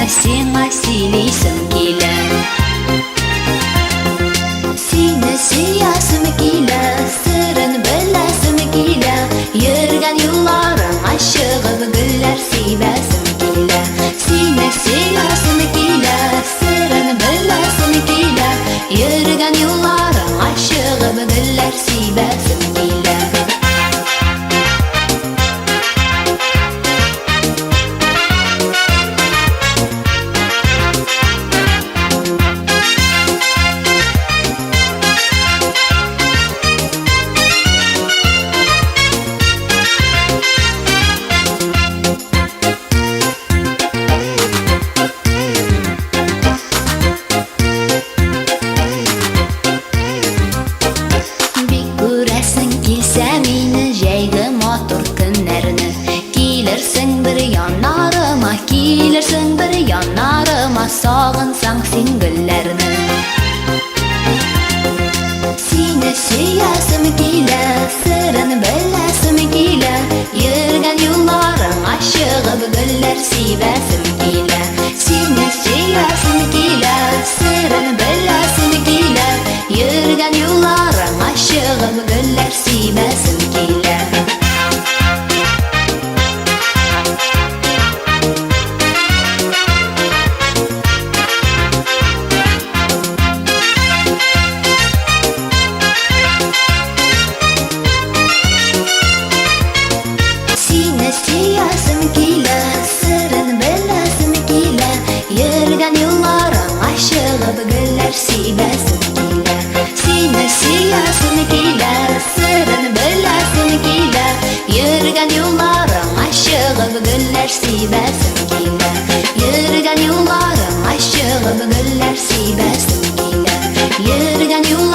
sing'a siylaysim kelar. Seni seyasim kelar, sirin bilasim kelar. Yurgan yo'llaring aşığım gullar siybasim kelar. Seni seyasim kelar, sirin bilasim kelar. Yurgan yo'llaring aşığım gullar siybasim kelar. Kelirsin bir yanarıma, sog'insang sen gullarni. Seni seyasim kelar, sirin bilasim kelar. Yurgan yo'llaring aşığım gullar siybasim kelar. Seni seyasim kelar, sirin bilasim kelar. Yurgan yo'llaring aşığım gullar siybasim kelar. Seyasim kelar, sirin bilasim kelar. Yurgan yo'llaring aşığım gullar siybasim kelar. Seni seyasim kelar, sirin bilasim kelar. Yurgan yo'llaring aşığım gullar siybasim kelar. Yurgan yo'llaring aşığım gullar siybasim kelar. Yurgan yo'llaring